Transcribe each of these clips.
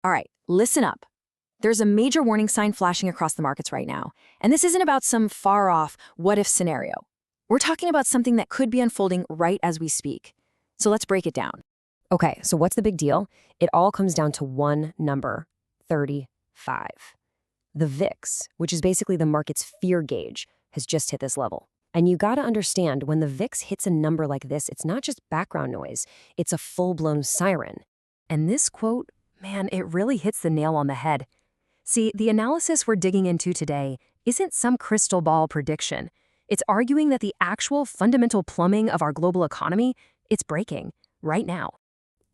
All right, listen up. There's a major warning sign flashing across the markets right now, and this isn't about some far-off what-if scenario. We're talking about something that could be unfolding right as we speak. So let's break it down. Okay, so what's the big deal? It all comes down to one number, 35. The VIX, which is basically the market's fear gauge, has just hit this level. And you gotta understand, when the VIX hits a number like this, it's not just background noise, it's a full-blown siren. And this quote, man, it really hits the nail on the head. See, the analysis we're digging into today isn't some crystal ball prediction. It's arguing that the actual fundamental plumbing of our global economy, it's breaking right now.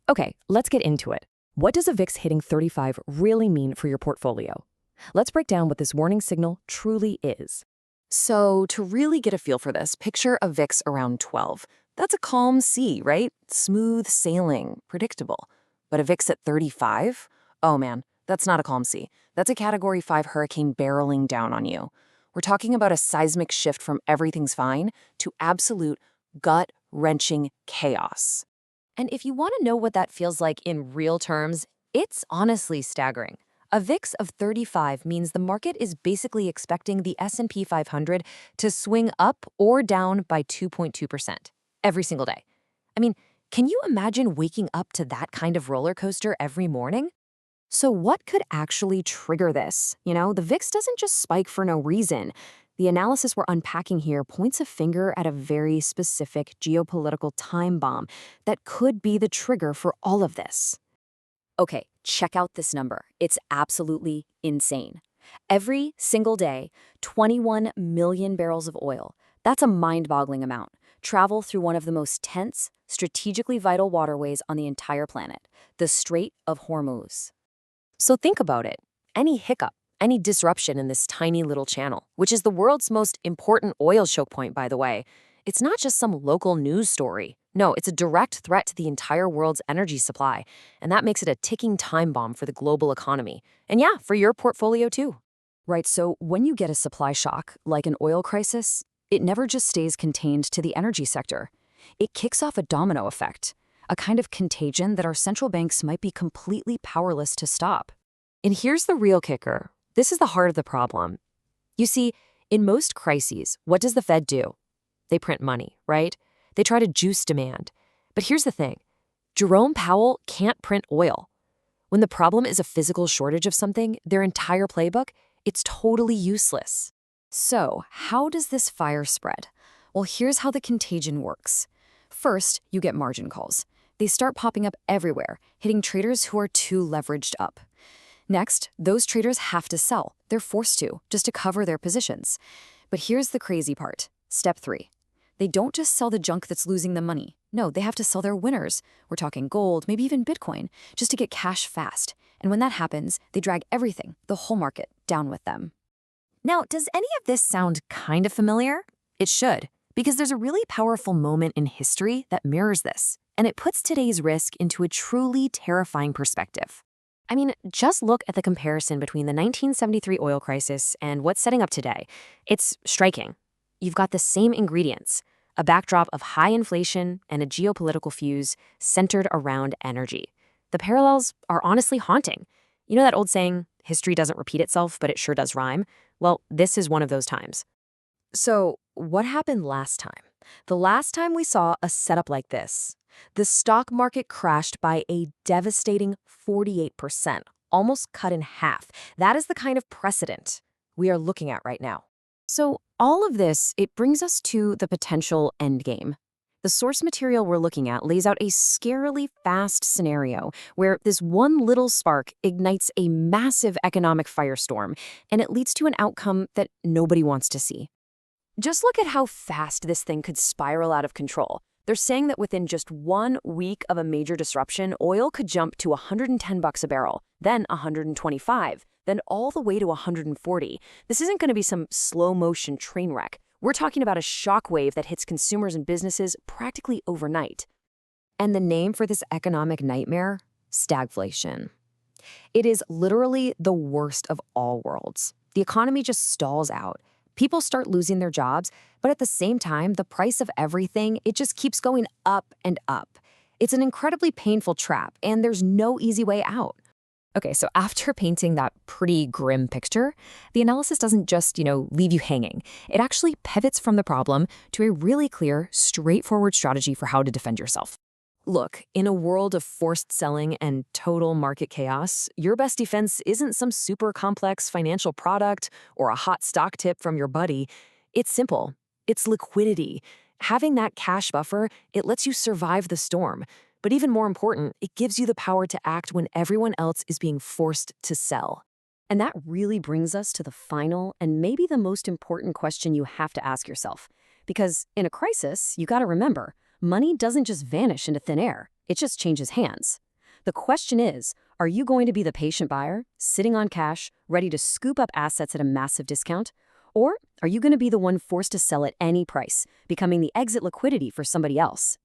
Okay, let's get into it. What does a VIX hitting 35 really mean for your portfolio? Let's break down what this warning signal truly is. So to really get a feel for this, picture a VIX around 12. That's a calm sea, right? Smooth sailing, predictable. But a VIX at 35? Oh man, that's not a calm sea. That's a Category 5 hurricane barreling down on you. We're talking about a seismic shift from everything's fine to absolute gut-wrenching chaos. And if you want to know what that feels like in real terms, it's honestly staggering. A VIX of 35 means the market is basically expecting the S&P 500 to swing up or down by 2.2% every single day. I mean, can you imagine waking up to that kind of roller coaster every morning? So what could actually trigger this? The VIX doesn't just spike for no reason. The analysis we're unpacking here points a finger at a very specific geopolitical time bomb that could be the trigger for all of this. Okay, check out this number. It's absolutely insane. Every single day, 21 million barrels of oil, that's a mind-boggling amount, travel through one of the most tense, strategically vital waterways on the entire planet, the Strait of Hormuz. So think about it. Any hiccup, any disruption in this tiny little channel, which is the world's most important oil choke point, by the way, it's not just some local news story. No, it's a direct threat to the entire world's energy supply, and that makes it a ticking time bomb for the global economy. And yeah, for your portfolio too. Right, so when you get a supply shock, like an oil crisis, it never just stays contained to the energy sector. It kicks off a domino effect, a kind of contagion that our central banks might be completely powerless to stop. And here's the real kicker. This is the heart of the problem. You see, in most crises, what does the Fed do? They print money, right? They try to juice demand. But here's the thing. Jerome Powell can't print oil. When the problem is a physical shortage of something, their entire playbook, it's totally useless. So, how does this fire spread? Well, here's how the contagion works. First, you get margin calls. They start popping up everywhere, hitting traders who are too leveraged up. Next, those traders have to sell. They're forced to, just to cover their positions. But here's the crazy part. Step 3. They don't just sell the junk that's losing them money. No, they have to sell their winners. We're talking gold, maybe even Bitcoin, just to get cash fast. And when that happens, they drag everything, the whole market, down with them. Now, does any of this sound kind of familiar? It should, because there's a really powerful moment in history that mirrors this, and it puts today's risk into a truly terrifying perspective. I mean, just look at the comparison between the 1973 oil crisis and what's setting up today. It's striking. You've got the same ingredients, a backdrop of high inflation and a geopolitical fuse centered around energy. The parallels are honestly haunting. You know that old saying, history doesn't repeat itself, but it sure does rhyme? Well, this is one of those times. So, what happened last time? The last time we saw a setup like this, the stock market crashed by a devastating 48%, almost cut in half. That is the kind of precedent we are looking at right now. So all of this, it brings us to the potential endgame. The source material we're looking at lays out a scarily fast scenario where this one little spark ignites a massive economic firestorm, and it leads to an outcome that nobody wants to see. Just look at how fast this thing could spiral out of control. They're saying that within just 1 week of a major disruption, oil could jump to $110 a barrel, then $125, then all the way to $140. This isn't going to be some slow-motion train wreck. We're talking about a shockwave that hits consumers and businesses practically overnight. And the name for this economic nightmare? Stagflation. It is literally the worst of all worlds. The economy just stalls out. People start losing their jobs, but at the same time, the price of everything, it just keeps going up and up. It's an incredibly painful trap, and there's no easy way out. Okay, so after painting that pretty grim picture, the analysis doesn't just, leave you hanging. It actually pivots from the problem to a really clear, straightforward strategy for how to defend yourself. Look, in a world of forced selling and total market chaos, your best defense isn't some super complex financial product or a hot stock tip from your buddy. It's simple. It's liquidity. Having that cash buffer, it lets you survive the storm. But even more important, it gives you the power to act when everyone else is being forced to sell. And that really brings us to the final and maybe the most important question you have to ask yourself. Because in a crisis, you got to remember, money doesn't just vanish into thin air. It just changes hands. The question is, are you going to be the patient buyer, sitting on cash, ready to scoop up assets at a massive discount? Or are you going to be the one forced to sell at any price, becoming the exit liquidity for somebody else?